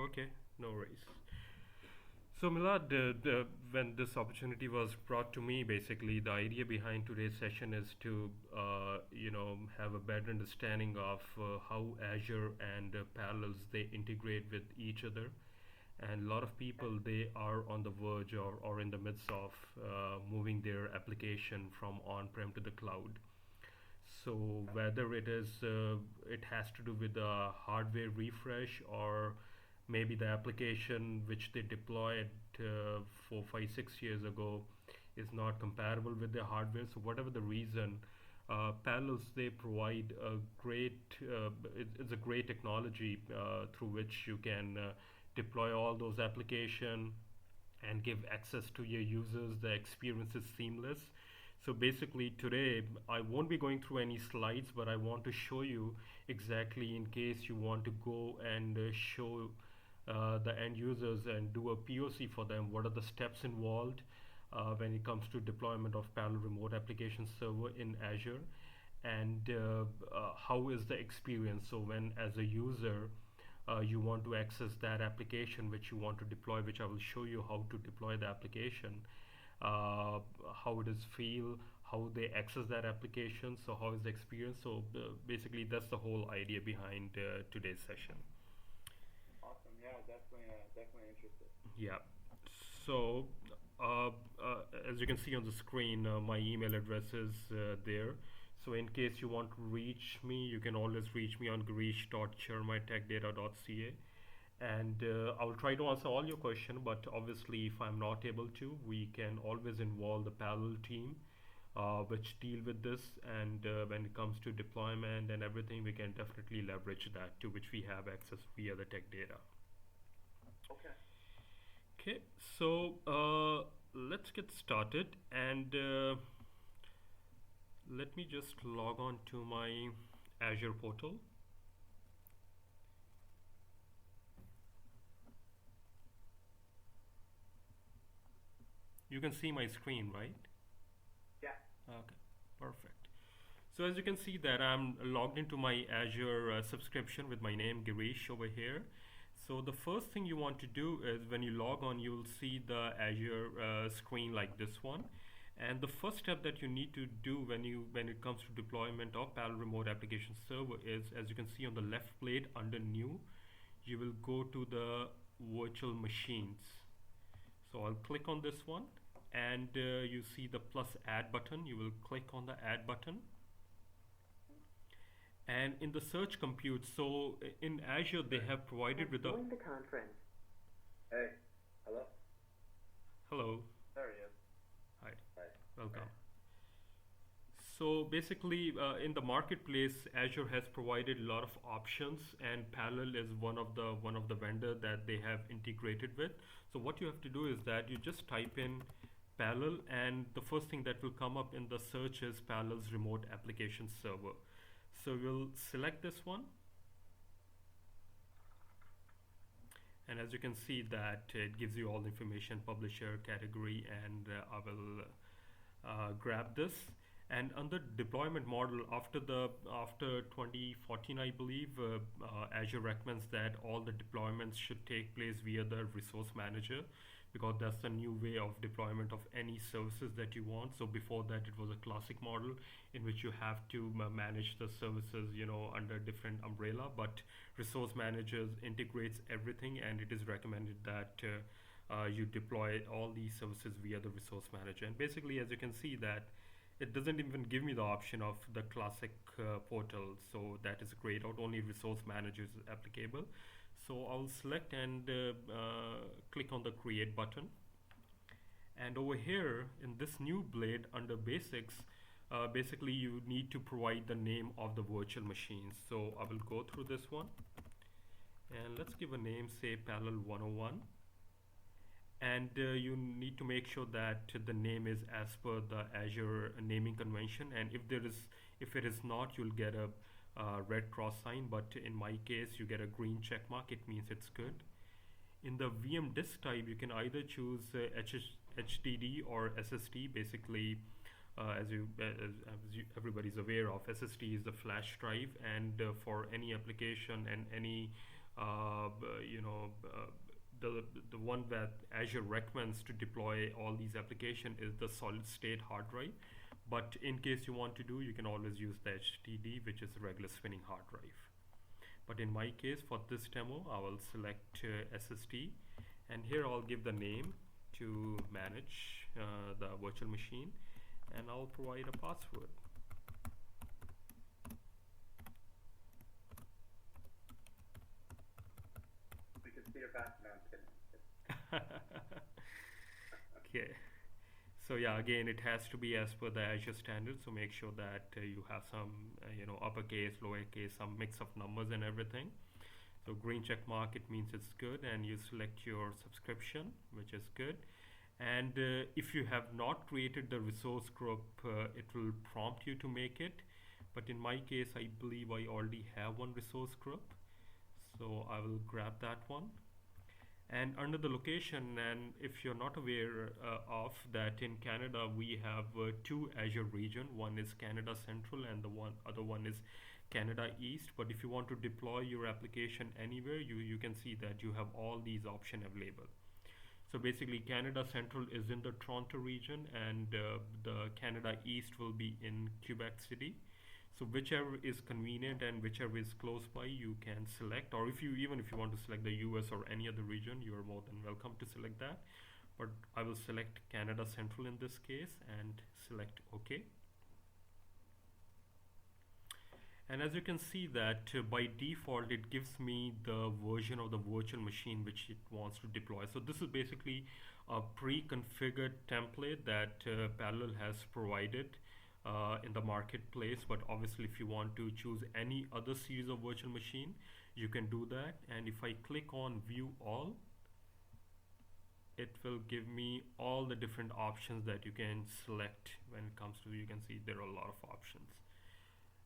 Okay, no worries. So Milad, when this opportunity was brought to me, basically the idea behind today's session is to, have a better understanding of how Azure and Parallels they integrate with each other. And a lot of people they are on the verge or in the midst of moving their application from on-prem to the cloud. So whether it has to do with the hardware refresh or maybe the application which they deployed 4, 5, 6 years ago is not compatible with their hardware. So whatever the reason, Parallels they provide a it's a great technology through which you can deploy all those application and give access to your users. The experience is seamless. So basically today I won't be going through any slides, but I want to show you exactly in case you want to go and show the end users and do a POC for them, what are the steps involved when it comes to deployment of parallel remote application server in Azure, and how is the experience. So when as a user you want to access that application which you want to deploy, which I will show you how to deploy the application, uh, how it is feel, how they access that application, so how is the experience. So basically that's the whole idea behind today's session. Awesome. Yeah, definitely interested. Yeah. So, uh, as you can see on the screen, my email address is there. So, in case you want to reach me, you can always reach me on girish.sharma@techdata.ca. And I will try to answer all your questions, but obviously, if I'm not able to, we can always involve the parallel team, which deal with this. And when it comes to deployment and everything, we can definitely leverage that to which we have access via the tech data. Okay. Okay, so let's get started, and let me just log on to my Azure portal. You can see my screen, right? Yeah. Okay, perfect. So as you can see that I'm logged into my Azure subscription with my name Girish over here. So the first thing you want to do is when you log on, you'll see the Azure screen like this one. And the first step that you need to do when it comes to deployment of parallel remote application server is, as you can see on the left plate under new, you will go to the virtual machines. So I'll click on this one, and you see the plus add button. You will click on the add button, and in the search compute, so in Azure they have provided with a Join the conference. Hey. Hello. hello. There he is. Hi, Hi. welcome. So basically, in the marketplace, Azure has provided a lot of options, and Parallel is one of the vendor that they have integrated with. So what you have to do is that you just type in Parallel, and the first thing that will come up in the search is Parallel's remote application server. So we'll select this one, and as you can see that it gives you all the information, publisher, category, and I will grab this. And under deployment model, after 2014, I believe, Azure recommends that all the deployments should take place via the resource manager, because that's the new way of deployment of any services that you want. So before that, it was a classic model in which you have to manage the services, under different umbrella. But resource managers integrates everything, and it is recommended that you deploy all these services via the resource manager. And basically, as you can see that it doesn't even give me the option of the classic portal, so that is grayed out. Only resource manager is applicable. So I'll select and click on the create button, and over here in this new blade under basics, basically you need to provide the name of the virtual machines. So I will go through this one, and let's give a name, say parallel 101. And you need to make sure that the name is as per the Azure naming convention, and if it is not, you'll get a red cross sign, but in my case you get a green check mark. It means it's good. In the VM disk type, you can either choose HDD or SSD. Basically, as everybody's aware of, SSD is the flash drive, and for any application and any the one that Azure recommends to deploy all these applications is the solid state hard drive. But in case you want to do, you can always use the HDD, which is a regular spinning hard drive. But in my case, for this demo, I will select SSD, and here I'll give the name to manage the virtual machine, and I'll provide a password. We can see your back. No, I'm kidding. Okay. So yeah, again, it has to be as per the Azure standard. So make sure that you have some, uppercase, lowercase, some mix of numbers and everything. So green check mark, it means it's good, and you select your subscription, which is good. And if you have not created the resource group, it will prompt you to make it. But in my case, I believe I already have one resource group. So I will grab that one. And under the location, and if you're not aware of that, in Canada we have two Azure region. One is Canada Central, and the other one is Canada East. But if you want to deploy your application anywhere, you can see that you have all these options available. So basically, Canada Central is in the Toronto region, and the Canada East will be in Quebec City. So whichever is convenient and whichever is close by, you can select. Or if you want to select the US or any other region, you are more than welcome to select that. But I will select Canada Central in this case and select OK. And as you can see that by default it gives me the version of the virtual machine which it wants to deploy. So this is basically a pre-configured template that Parallel has provided in the marketplace. But obviously if you want to choose any other series of virtual machine, you can do that. And if I click on view all, it will give me all the different options that you can select. When it comes to, you can see there are a lot of options.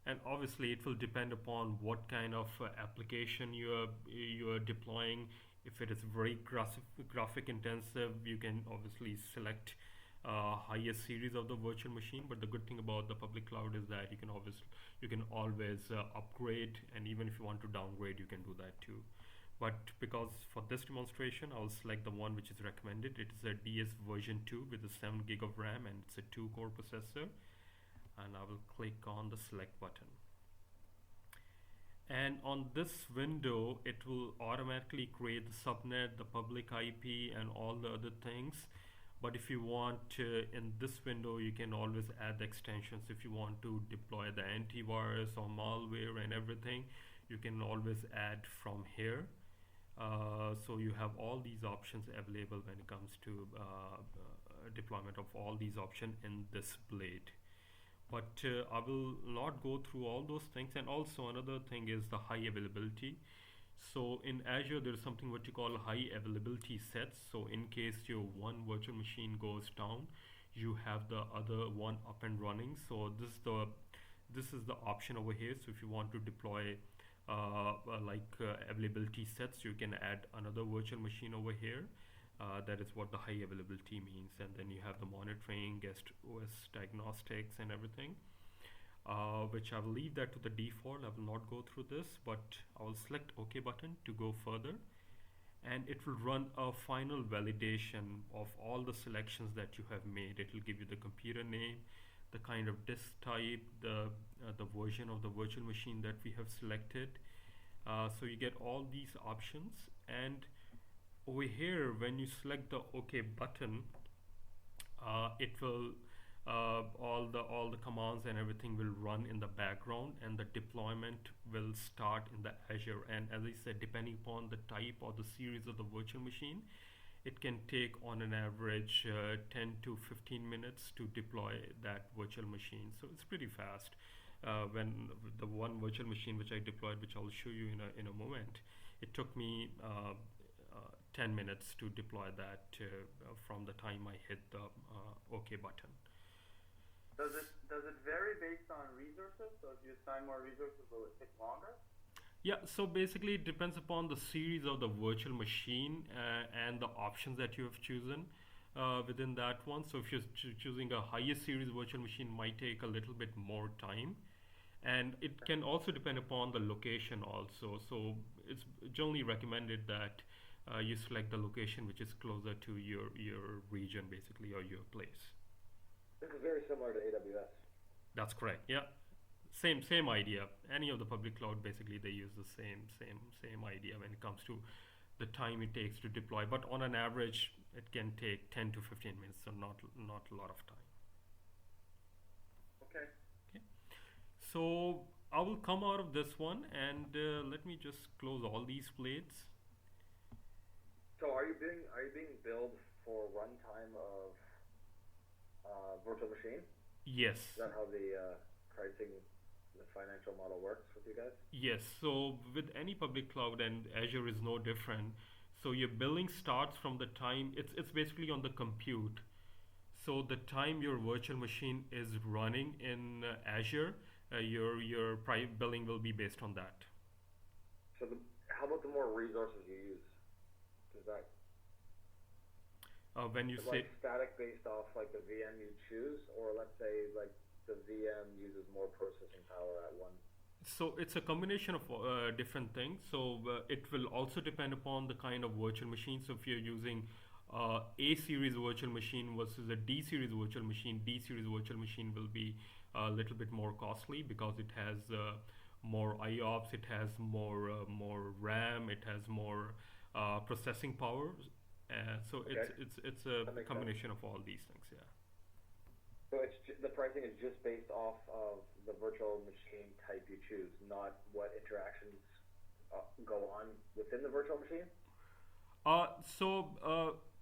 And obviously it will depend upon what kind of application you are deploying. If it is very graphic intensive, you can obviously select highest series of the virtual machine. But the good thing about the public cloud is that you can always upgrade, and even if you want to downgrade, you can do that too. But because for this demonstration, I will select the one which is recommended. It is a DS version 2 with a 7 gig of RAM, and it's a 2-core processor. And I will click on the select button. And on this window, it will automatically create the subnet, the public IP, and all the other things. But if you want in this window, you can always add the extensions. If you want to deploy the antivirus or malware and everything, you can always add from here. So you have all these options available when it comes to deployment of all these options in this blade. But I will not go through all those things. And also another thing is the high availability. So in Azure, there is something what you call high availability sets. So in case your one virtual machine goes down, you have the other one up and running. So this is the option over here. So if you want to deploy availability sets, you can add another virtual machine over here. That is what the high availability means. And then you have the monitoring, guest OS diagnostics and everything, which I will leave that to the default. I will not go through this, but I will select OK button to go further. And it will run a final validation of all the selections that you have made. It will give you the computer name, the kind of disk type, the version of the virtual machine that we have selected. So you get all these options. And over here, when you select the OK button, it will all the commands and everything will run in the background, and the deployment will start in the Azure. And as I said, depending upon the type or the series of the virtual machine, it can take on an average 10 to 15 minutes to deploy that virtual machine. So it's pretty fast. When the one virtual machine which I deployed, which I'll show you in a moment, it took me 10 minutes to deploy that from the time I hit the OK button. Does it vary based on resources? So if you assign more resources, will it take longer? Yeah, so basically it depends upon the series of the virtual machine and the options that you have chosen within that one. So if you're choosing a highest series virtual machine, might take a little bit more time. And it can also depend upon the location also. So it's generally recommended that you select the location which is closer to your region basically, or your place. This is very similar to AWS. That's correct. Yeah, same idea. Any of the public cloud basically they use the same idea when it comes to the time it takes to deploy. But on an average, it can take 10 to 15 minutes, so not a lot of time. Okay. Okay. So I will come out of this one, and let me just close all these plates. So are you being billed for runtime of virtual machine? Yes. Is that how the pricing, the financial model works with you guys? Yes. So with any public cloud, and Azure is no different. So your billing starts from the time it's basically on the compute. So the time your virtual machine is running in Azure, your billing will be based on that. So how about the more resources you use? Is that When you is say like static based off like the VM you choose, or let's say like the VM uses more processing power at one? So it's a combination of different things. So it will also depend upon the kind of virtual machine. So if you're using A series virtual machine versus a D series virtual machine, D series virtual machine will be a little bit more costly because it has more IOPS, it has more RAM, it has more processing power. So Okay. it's a That makes combination of all these things. Yeah. So the pricing is just based off of the virtual machine type you choose, not what interactions go on within the virtual machine?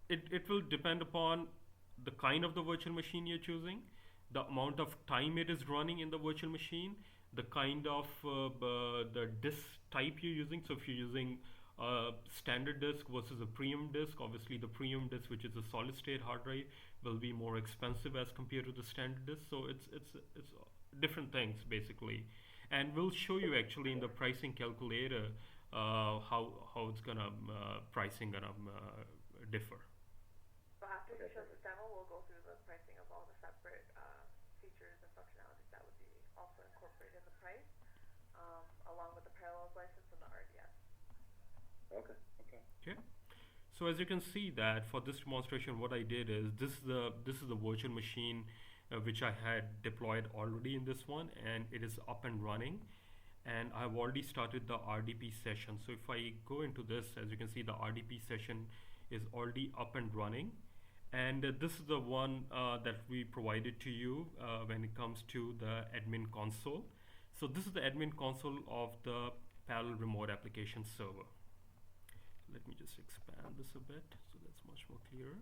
It will depend upon the kind of the virtual machine you're choosing, the amount of time it is running in the virtual machine, the kind of the disk type you're using. So if you're using a standard disk versus a premium disk, obviously the premium disk, which is a solid state hard drive, will be more expensive as compared to the standard disk. So it's different things basically, and we'll show you actually in the pricing calculator how it's gonna pricing gonna differ. So after he Okay, shows perfect. the demo, we'll go through the pricing of all the separate features and functionalities that would be also incorporated in the price, along with the Parallels license and the RDS. Okay. Okay. So as you can see that for this demonstration, what I did is this is the virtual machine which I had deployed already in this one, and it is up and running. And I've already started the RDP session. So if I go into this, as you can see, the RDP session is already up and running. And this is the one that we provided to you when it comes to the admin console. So this is the admin console of the parallel remote application server. Let me just expand this a bit so that's much more clearer.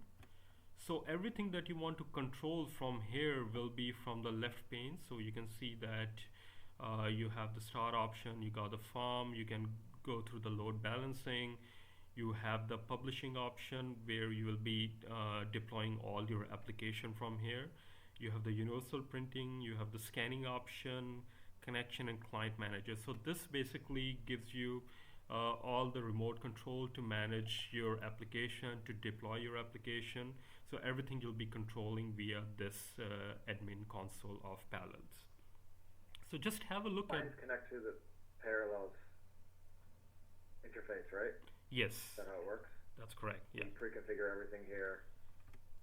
So everything that you want to control from here will be from the left pane. So you can see that you have the start option, you got the farm, you can go through the load balancing, you have the publishing option where you will be deploying all your application from here. You have the universal printing, you have the scanning option, connection and client manager. So this basically gives you all the remote control to manage your application, to deploy your application. So everything you'll be controlling via this admin console of Parallels. So just have a look Clients connect to the Parallels interface, right? Yes, Is that how it works? that's correct. Yeah. You pre-configure everything here,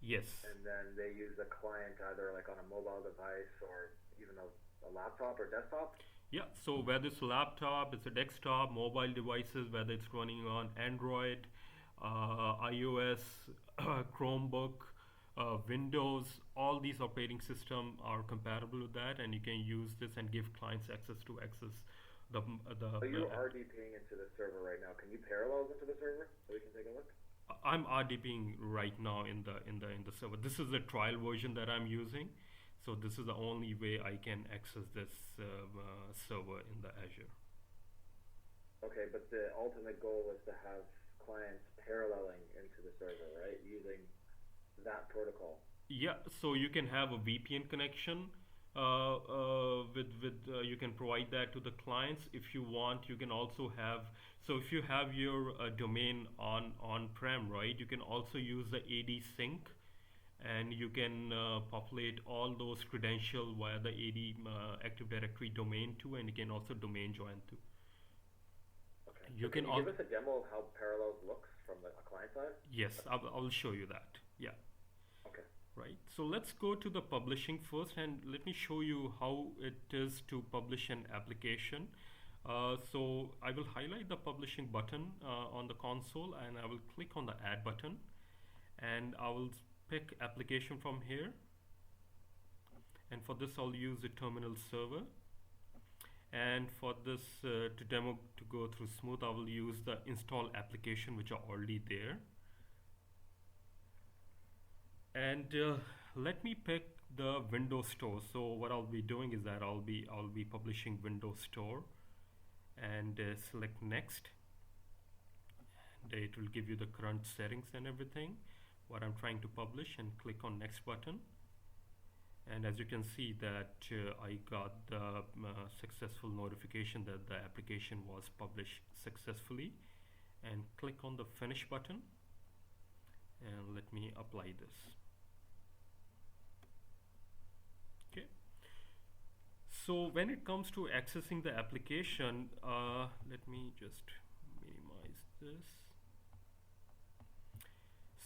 Yes. and then they use the client either like on a mobile device or even a laptop or desktop. Yeah. So whether it's a laptop, it's a desktop, mobile devices, whether it's running on Android, iOS, Chromebook, Windows, all these operating systems are compatible with that, and you can use this and give clients access to access the So you're RDPing into the server right now. Can you Parallels into the server so we can take a look? I'm RDPing right now in the server. This is the trial version that I'm using, so this is the only way I can access this server in the Azure. Okay, but the ultimate goal is to have clients paralleling into the server, right? Using that protocol. Yeah, so you can have a VPN connection. With you can provide that to the clients if you want. You can also have, so if you have your domain on-prem, right? You can also use the AD sync, and you can populate all those credentials via the AD Active Directory domain too, and you can also domain join too. Okay. You So can can you give us a demo of how Parallels looks from a side? Yes, I'll show you that. Yeah. Okay. Right. So let's go to the publishing first, and let me show you how it is to publish an application. So I will highlight the publishing button on the console, and I will click on the add button, and I will pick application from here. And for this, I'll use the terminal server. And for this to demo to go through smooth, I will use the install application which are already there. And let me pick the Windows Store. So what I'll be doing is that I'll be publishing Windows Store, and select next, and it will give you the current settings and everything what I'm trying to publish, and click on next button. And as you can see that I got the successful notification that the application was published successfully, and click on the finish button, and let me apply this. Okay. So when it comes to accessing the application, let me just minimize this.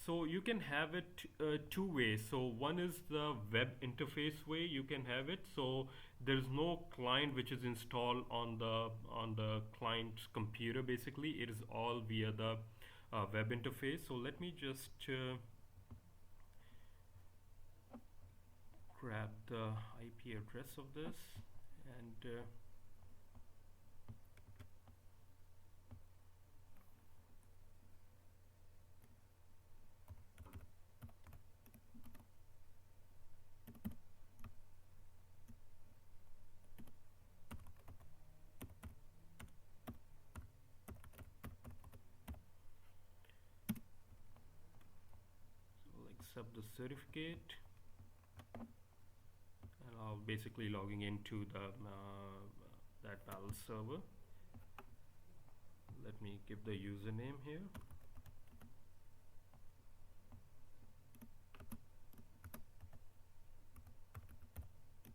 So you can have it two ways. So one is the web interface way you can have it. So there is no client which is installed on the client's computer. Basically, it is all via the web interface. So let me just grab the IP address of this, and accept the certificate, and I'll basically logging into the that Battle server. Let me give the username here.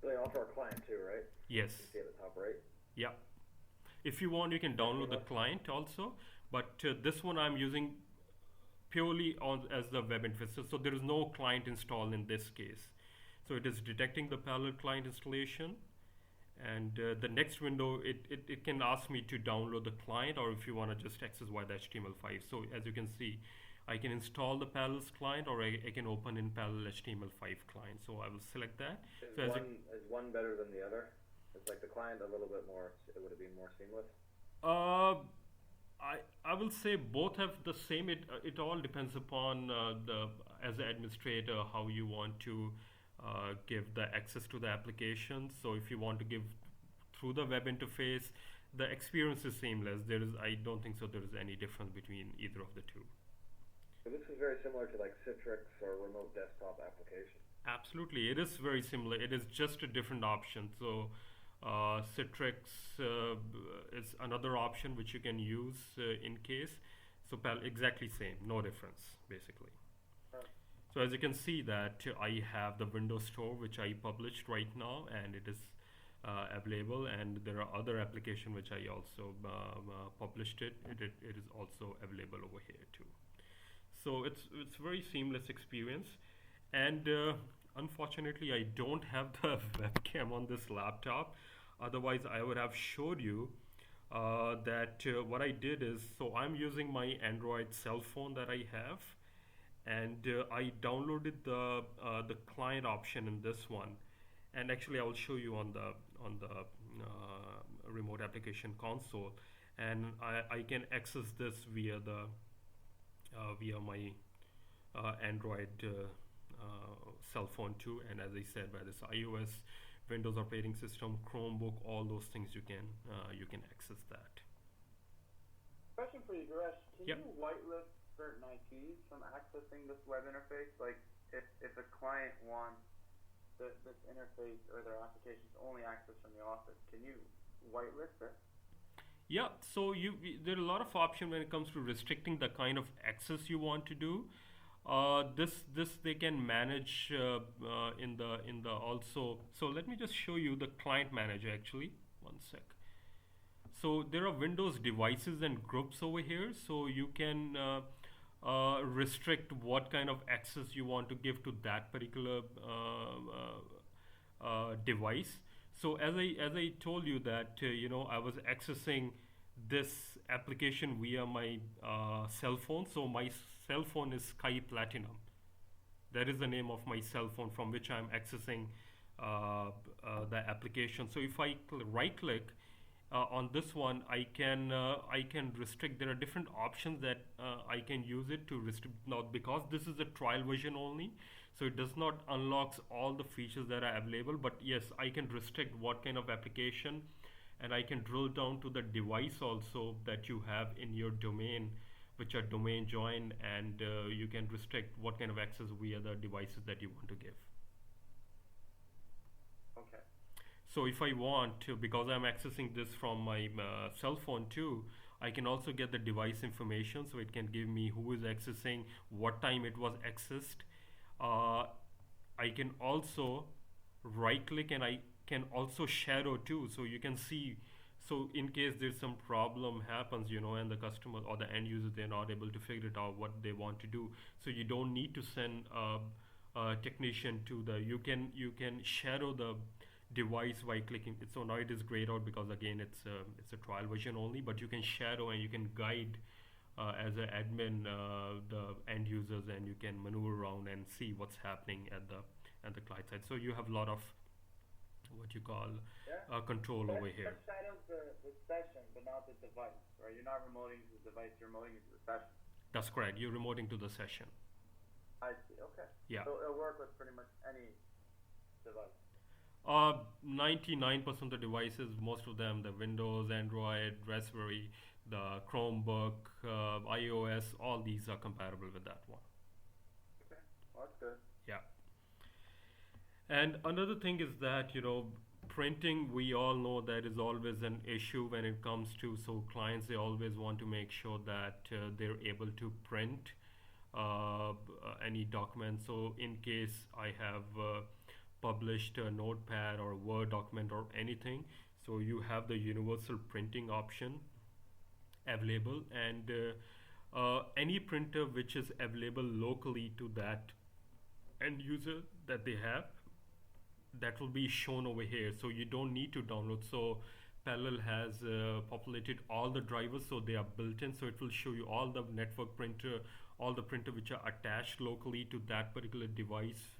So they offer a client too, right? Yes. You see at the top right? Yeah. If you want, you can download the client also, but this one I'm using purely as the web interface. So there is no client installed in this case. So it is detecting the parallel client installation, and the next window it can ask me to download the client, or if you want to just access via the HTML5. So as you can see, I can install the Parallels client, or I can open in Parallel HTML5 client. So I will select that. Is one better than the other? It's like the client a little bit more, would it be more seamless? I will say both have the same. It all depends upon as an administrator how you want to give the access to the application. So if you want to give through the web interface, the experience is seamless. I don't think so there is any difference between either of the two. So this is very similar to like Citrix or remote desktop application. Absolutely, it is very similar. It is just a different option. So Citrix is another option which you can use in case. So exactly same, no difference basically. So as you can see that I have the Windows Store which I published right now, and it is available, and there are other applications which I also published it. It is also available over here too. So it's very seamless experience, and unfortunately I don't have the webcam on this laptop. Otherwise I would have showed you that what I did is, so I'm using my Android cell phone that I have, and I downloaded the client option in this one, and actually I will show you on the remote application console, and I can access this via my Android cell phone too, and as I said, by this iOS, Windows operating system, Chromebook, all those things you can access that. Question for you, Suresh. Can Yep. you whitelist certain IPs from accessing this web interface? Like, if a client wants this interface or their applications only access from the office, can you whitelist it? Yeah, so there are a lot of options when it comes to restricting the kind of access you want to do. This they can manage in the also. So let me just show you the client manager actually. One sec. So there are Windows devices and groups over here. So you can restrict what kind of access you want to give to that particular device. So as I told you that I was accessing this application via my cell phone. So my cell phone is Sky Platinum. That is the name of my cell phone from which I'm accessing the application. So if I right click on this one, I can restrict. There are different options that I can use it to restrict. Now because this is a trial version only, so it does not unlocks all the features that are available. But yes, I can restrict what kind of application, and I can drill down to the device also that you have in your domain, which are domain joined, and you can restrict what kind of access via the devices that you want to give. Okay. So if I want to, because I'm accessing this from my cell phone too, I can also get the device information. So it can give me who is accessing, what time it was accessed. Uh, I can also right click, and I can also shadow too. So you can see. So in case there's some problem happens, and the customer or the end user, they're not able to figure it out what they want to do. So you don't need to send a technician to the. You can shadow the device by clicking it. So now it is grayed out because again it's a trial version only, but you can shadow and you can guide as an admin the end users, and you can maneuver around and see what's happening at the client side. So you have a lot of what you call Yeah. control over here. That shadows the session, but not the device, right? You're not remoting to the device, you're remoting to the session. That's correct. You're remoting to the session. I see, okay. Yeah. So it'll work with pretty much any device. 99% of the devices, most of them, the Windows, Android, Raspberry, the Chromebook, iOS, all these are compatible with that one. Okay, well, that's good. Yeah. And another thing is that, printing, we all know that is always an issue when it comes to, so clients, they always want to make sure that they're able to print any document. So in case I have published a notepad or a Word document or anything, so you have the universal printing option available, and any printer which is available locally to that end user that they have, that will be shown over here. So you don't need to download. So Parallel has populated all the drivers, so they are built in. So it will show you all the network printer, all the printer which are attached locally to that particular device,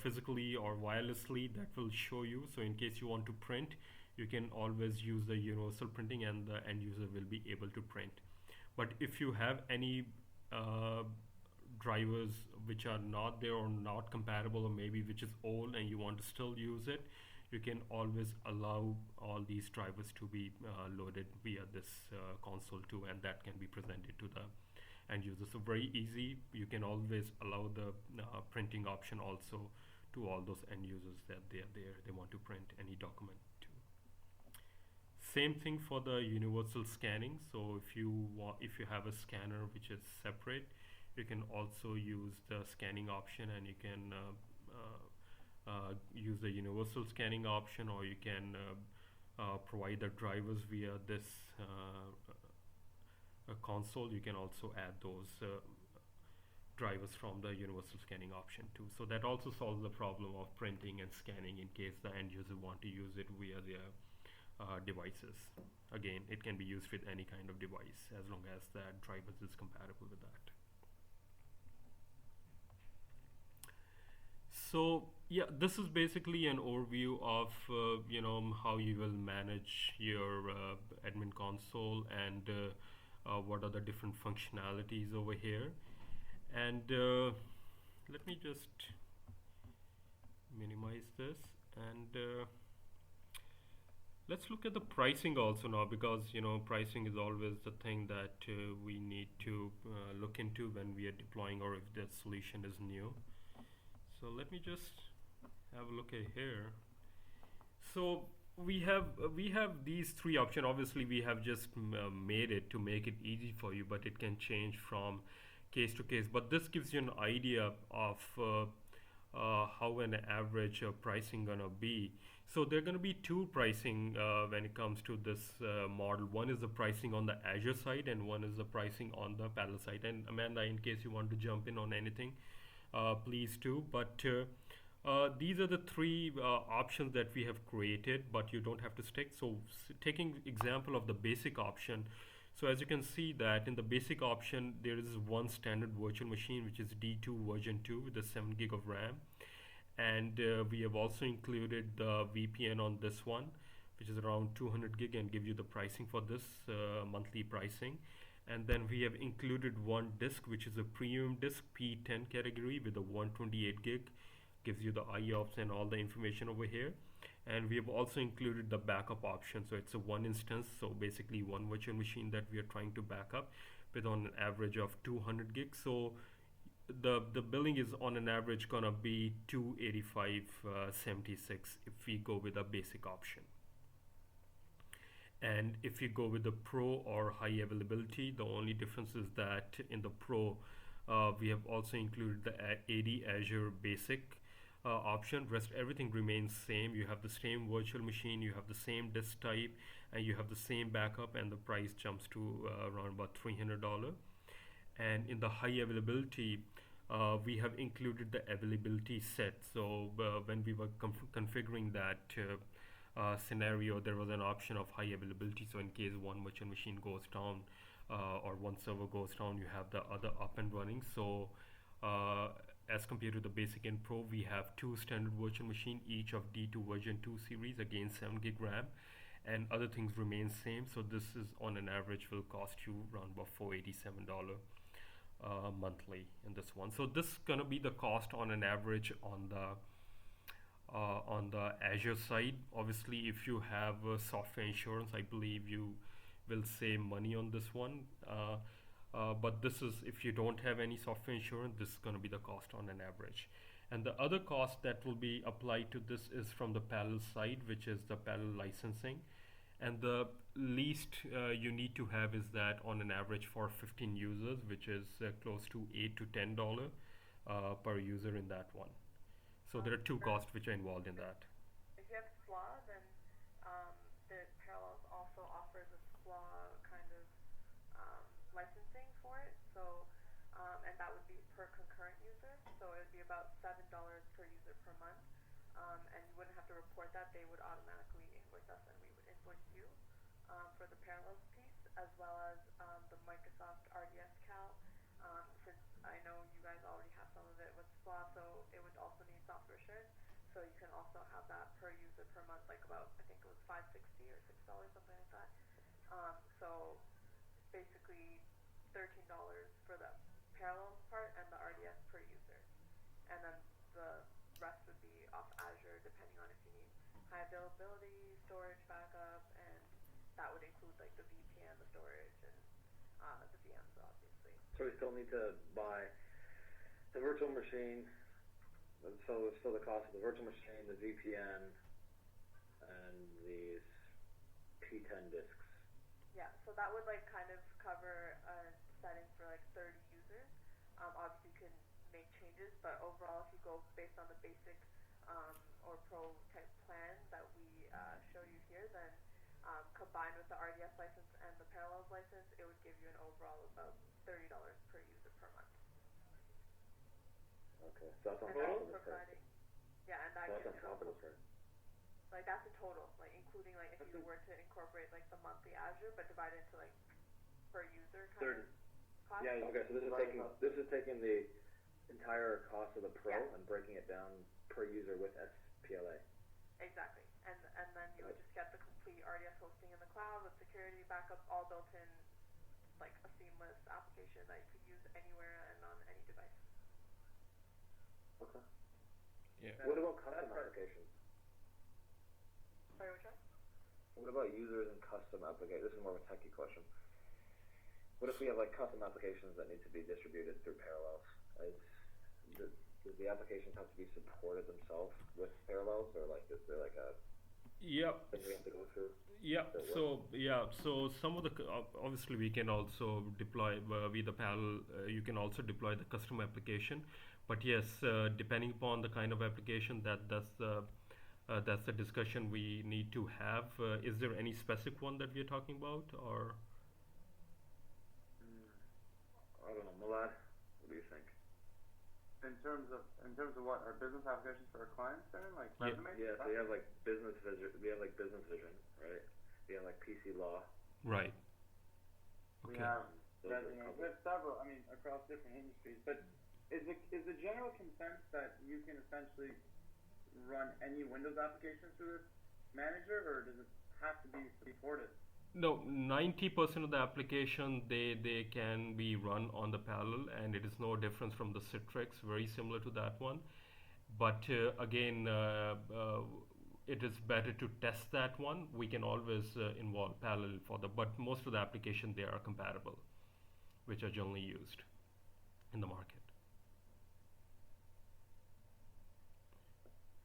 physically or wirelessly. That will show you. So in case you want to print, you can always use the universal printing, and the end user will be able to print. But if you have any drivers which are not there or not compatible, or maybe which is old and you want to still use it, you can always allow all these drivers to be loaded via this console too, and that can be presented to the end user. So very easy. You can always allow the printing option also to all those end users that they are there, they want to print any document to. Same thing for the universal scanning. So if you have a scanner which is separate, you can also use the scanning option, and you can use the universal scanning option, or you can provide the drivers via this console. You can also add those drivers from the universal scanning option too. So that also solves the problem of printing and scanning in case the end user want to use it via their devices. Again, it can be used with any kind of device as long as the drivers is compatible with that. So yeah, this is basically an overview of how you will manage your admin console, and what are the different functionalities over here. And let me just minimize this, and let's look at the pricing also now, because pricing is always the thing that we need to look into when we are deploying, or if the solution is new. So let me just have a look at here. So we have these three options. Obviously we have just made it to make it easy for you, but it can change from case to case. But this gives you an idea of how an average pricing gonna be. So there are gonna be two pricing when it comes to this model. One is the pricing on the Azure side, and one is the pricing on the Parallel side. And Amanda, in case you want to jump in on anything, please do. But these are the three options that we have created, but you don't have to stick. So taking example of the basic option, so as you can see that in the basic option, there is one standard virtual machine, which is D2 version 2 with the 7 gig of RAM. And we have also included the VPN on this one, which is around 200 gig, and give you the pricing for this monthly pricing. And then we have included one disk, which is a premium disk P10 category with a 128 gig, gives you the IOPS and all the information over here. And we have also included the backup option, so it's a one instance, so basically one virtual machine that we are trying to back up with on an average of 200 gigs. So the billing is on an average gonna be 285.76 if we go with a basic option. And if you go with the pro or high availability, the only difference is that in the pro, we have also included the AD Azure basic option. Rest everything remains same. You have the same virtual machine, you have the same disk type, and you have the same backup, and the price jumps to around about $300. And in the high availability, we have included the availability set. So when we were configuring that scenario, there was an option of high availability. So in case one virtual machine goes down or one server goes down, you have the other up and running. So as compared to the basic and pro, we have two standard virtual machine, each of D2 version 2 series, again 7 gig RAM, and other things remain same. So this is on an average will cost you around about $487 monthly in this one. So this is gonna be the cost on an average on the Azure side. Obviously, if you have software insurance, I believe you will save money on this one. But this is, if you don't have any software insurance, this is going to be the cost on an average. And the other cost that will be applied to this is from the parallel side, which is the parallel licensing. And the least you need to have is that on an average for 15 users, which is close to $8 to $10 per user in that one. So there are two costs which are involved in that. If you have SPLA, then the Parallels also offers a SPLA kind of licensing for it. So, and that would be per concurrent user. So it would be about $7 per user per month. And you wouldn't have to report that. They would automatically invoice us, and we would invoice you for the Parallels piece, as well as the Microsoft RDS Cal. Since I know you guys already have some of it with SPLA, so it would also need software assurance. So you can also have that per user per month, like about, I think it was $5.60 or $6, something like that. So basically $13 for the Parallels part and the RDS per user. And then the rest would be off Azure, depending on if you need high availability, storage backup, and that would include like the VPN, the storage, and the VMs, obviously. So we still need to buy the virtual machine, so it's still the cost of the virtual machine, the VPN, and these P10 disks. Yeah, so that would like kind of cover a setting for like 30 users. Obviously you can make changes, but overall if you go based on the basic or pro type plan that we showed you here, then combined with the RDS license and the Parallels license, it would give you an overall of about $30 per user per month. Okay, so that's on And top that's of the price. providing, yeah, and that So that's gives on top of the price. like that's a total, like including like if you were to incorporate like the monthly Azure, but divide it into like per user kind of cost. Yeah, okay, so this is taking the entire cost of the pro and breaking it down per user with SPLA. Exactly, and then you would just get the complete RDS hosting in the cloud with security backup all built in, like a seamless application that you could use anywhere and on any device. Okay. Yeah. What about custom applications? Sorry, which one? What about users and custom applications? This is more of a techie question. What if we have like custom applications that need to be distributed through Parallels? Does the applications have to be supported themselves with Parallels, or like is there like a Yeah. Then we have to go through. Yeah, So what? so some of the obviously we can also deploy with the panel. You can also deploy the custom application, but yes, depending upon the kind of application that's the discussion we need to have. Is there any specific one that we are talking about, or Hmm, I don't know, Malad. What do you think? In terms of what our business applications for our clients, then like yeah, resumes and Yeah, so stuff. you have like business vision. We have like business vision, right? We have like PC law. right? We Okay. have Those are a resumes. We couple. have several. I mean, across different industries. But is the general consensus that you can essentially run any Windows application through this manager, or does it have to be supported? No, 90% of the application they can be run on the parallel, and it is no difference from the Citrix, very similar to that one. But again, it is better to test that one. We can always involve parallel for the, but most of the application they are compatible, which are generally used in the market.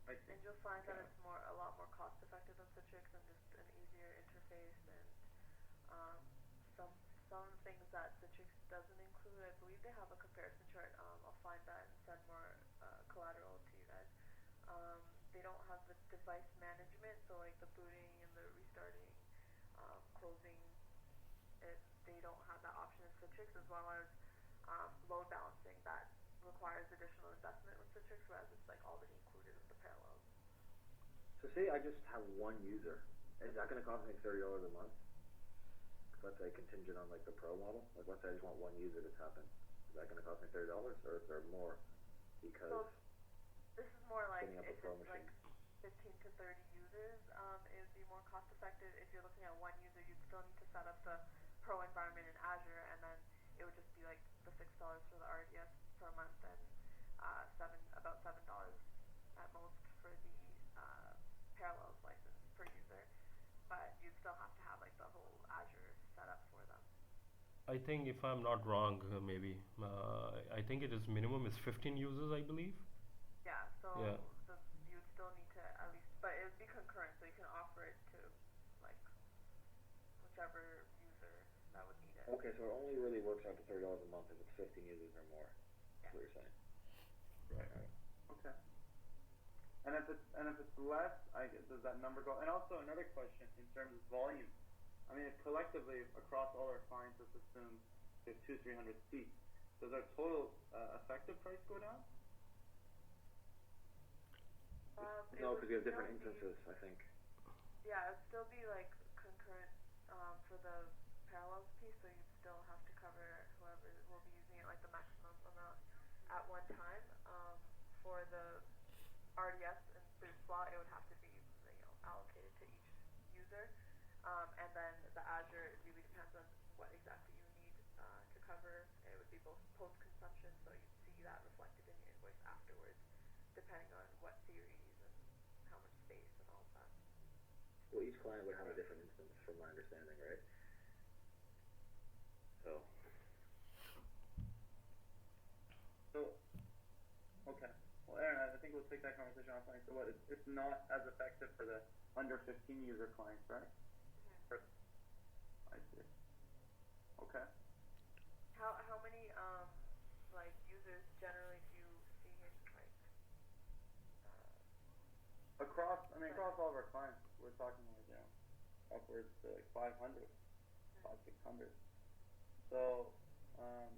I see. And you'll find that Okay. it's a lot more cost effective than Citrix and just an easier interface and um, some some things that Citrix doesn't include. I believe they have a comparison chart. I'll find that and send more collateral to you guys. Um, they don't have the device management, so like the booting and the restarting, closing. They don't have that option in Citrix, as well as load balancing that requires additional investment with Citrix, whereas it's like already included with the parallels. So say I just have one user. Is that going to cost me $30 a month? Let's say contingent on like the pro model. Like let's say I just want one user to tap in. Is that going to cost me $30, or is there more because So this is more like spinning up a if pro it's like machine? 15 to 30 users, it would be more cost effective. If you're looking at one user, you'd still need to set up the pro environment in Azure, and then it would just be like the $6 for the RDS per month, and about $7 at most for the Parallels license per user. But you'd still have to have like the whole Azure set up for them. I think if I'm not wrong, maybe I think it is minimum is 15 users, I believe. Yeah, Yeah. so you'd still need to at least, but it would be concurrent, so you can offer it to like whichever user that would need it. Okay, so it only really works out to $30 a month if it's 15 users or more. Yeah. That's what you're saying. Right. All right. Okay. And if it's less, does that number go? And also another question in terms of volume. I mean, if collectively across all our clients, let's assume there's 200-300 seats. Does our total effective price go down? It No, would because you have still different be, instances, I think. yeah, it would still be like concurrent for the parallels piece, so you'd still have to cover whoever will be using it, like the maximum amount at one time. For the RDS and boost slot, it would have to be allocated to each user. And then the Azure, it really depends on what exactly you need to cover. It would be both post consumption, so you'd see that reflected in your invoice afterwards, depending on what series and how much space and all of that. Well, each client would have a different instance, from my understanding, right? So, So, okay. Well, Aaron, I think we'll take that conversation offline. So what? It's not as effective for the under 15 user clients, right? Mm-hmm. I see. Okay. How many like users generally do you see in like Across all of our clients, we're talking like, upwards to like 500, 600. So, um,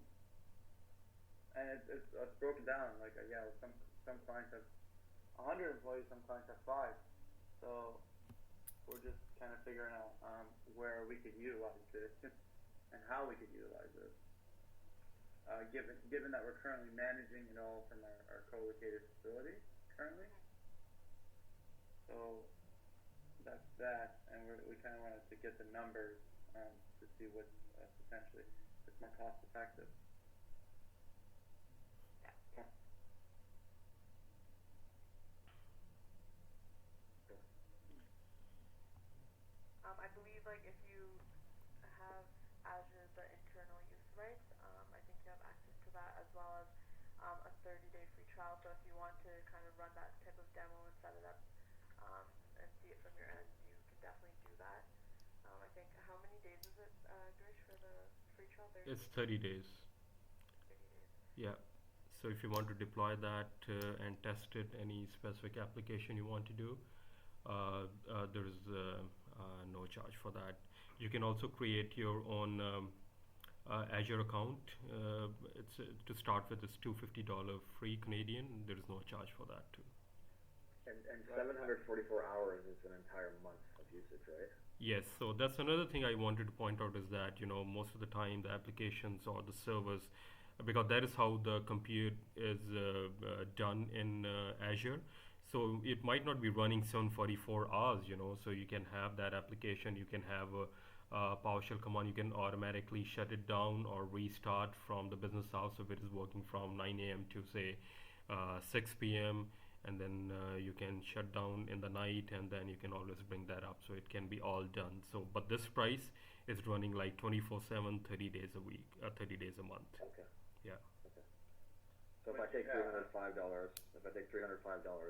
and it's broken down. Like, some clients have 100 employees, some clients have 5. So we're just kind of figuring out where we could utilize this and how we could utilize this. Given that we're currently managing it all from our co-located facility currently. So that's that, and we kind of wanted to get the numbers to see what's potentially it's more cost effective. yeah, yeah. I believe like if you have Azure the internal use rights, I think you have access to that as well as a 30-day free trial. So if you want to kind of run that type of demo and set it up and see it from your end, you can definitely do that. I think how many days is it, Girish, for the free trial? 30 It's days? 30 days. 30 days. Yeah. So if you want to deploy that and test it, any specific application you want to do, there is no charge for that. You can also create your own Azure account. It's to start with, it's $250 free Canadian. There is no charge for that too. And 744 hours is an entire month of usage, right? Yes, so that's another thing I wanted to point out is that most of the time the applications or the servers, because that is how the compute is done in Azure. So it might not be running 744 hours, so you can have that application, you can have a PowerShell command, you can automatically shut it down or restart from the business hours if it is working from 9 a.m. to say 6 p.m. and then you can shut down in the night and then you can always bring that up, so it can be all done. So but this price is running like 24/7, 30 days a week, 30 days a month. Okay. Yeah. Okay. So if I take $305,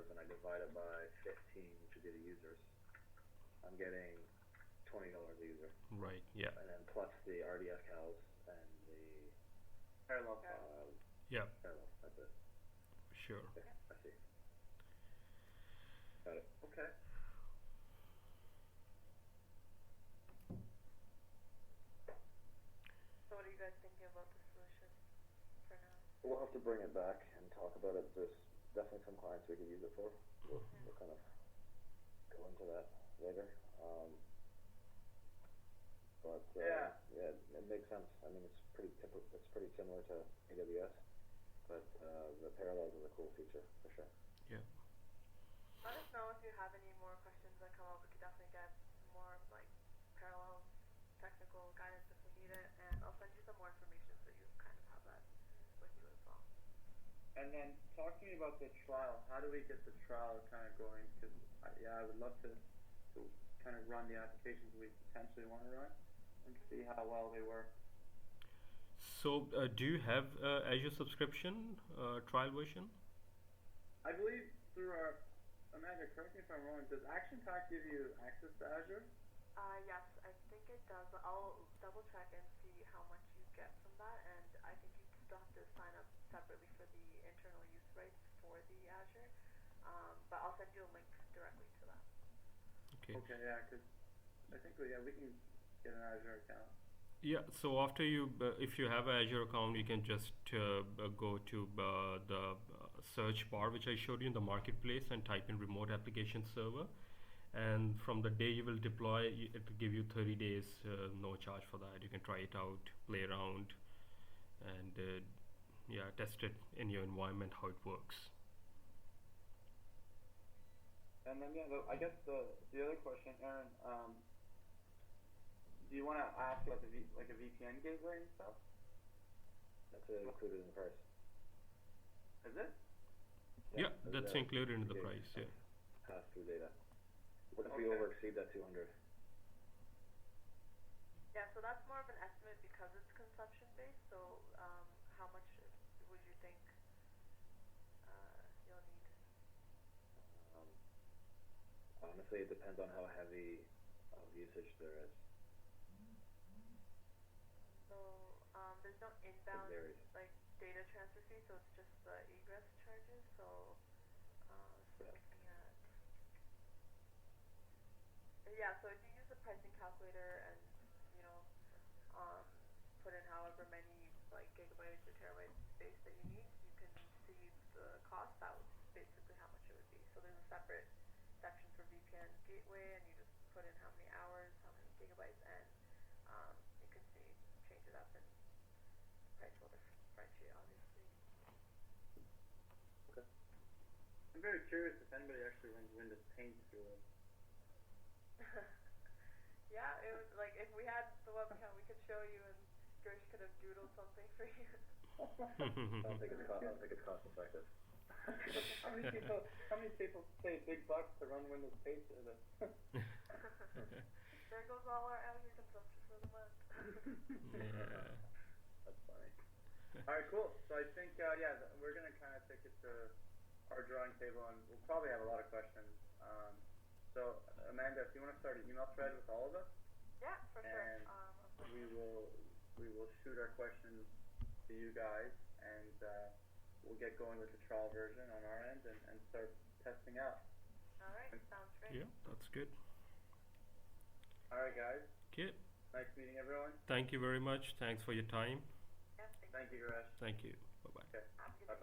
and I divide it by 15, which would be the users, I'm getting $20 a user. Right. Yeah. And then plus the RDS cows and the Parallel. Yeah. parallel. That's it. Sure. Okay, I see. Got it. Okay. So what are you guys thinking about the solution for now? We'll have to bring it back and talk about it. There's definitely some clients we could use it for. We'll kind of go into that later. But yeah, it makes sense. I mean, it's pretty similar to AWS, but the parallels is a cool feature for sure. Yeah. Let us know if you have any more questions that come up. We could definitely get some more like parallel technical guidance if we need it, and I'll send you some more information so you kind of have that with you as well. And then talk to me about the trial. How do we get the trial kind of going? Because I would love to kind of run the applications we potentially want to run and see how well they work. So do you have Azure subscription trial version? I believe through our Amanda, correct me if I'm wrong. Does Action Pack give you access to Azure? Yes, I think it does. I'll double check and see how much you get from that, and I think you still have to sign up separately for the internal use rights for the Azure. But I'll send you a link directly to that. Okay. Okay, yeah, because I think we can get an Azure account. Yeah, so after if you have an Azure account, you can just go to the search bar which I showed you in the marketplace and type in remote application server. And from the day you will deploy, it will give you 30 days, no charge for that. You can try it out, play around, and test it in your environment how it works. And then I guess the other question, Aaron, do you want to ask about a VPN gateway and stuff? That's included in the price. Is it? Yeah, that's included in the price. Yeah. Pass through data. What if we over exceed that 200? Yeah, so that's more of an estimate because it's consumption based. So how much would you think you'll need? Honestly, it depends on how heavy of usage there is. So there's no inbound like data transfer fee, so it's just the egress charges. So looking at so if you use the pricing calculator and put in however many like gigabytes or terabytes space that you need, you can see the cost. That was basically how much it would be. So there's a separate section for VPN gateway, and you just put in how many hours, how many gigabytes, and you can see change it up, and the price will differentiate obviously. Okay. I'm very curious if anybody actually runs Windows Paint through it. Yeah, it was like if we had the webcam, we could show you, and Girish could have doodled something for you. I don't think it's cost effective. How many people pay big bucks to run Windows Paint through this? There goes all our Azure consumption for the month. Yeah. That's funny. All right, cool. So I think we're gonna kind of take it to our drawing table, and we'll probably have a lot of questions. So Amanda, if you want to start an email thread with all of us, Yeah, for sure. and we will shoot our questions to you guys, and we'll get going with the trial version on our end and start testing out. All right, sounds great. Yeah, that's good. All right, guys. Okay. Nice meeting everyone. Thank you very much. Thanks for your time. Yeah, Thank you, Garesh. Thank you. Bye bye. Okay. Have a good day.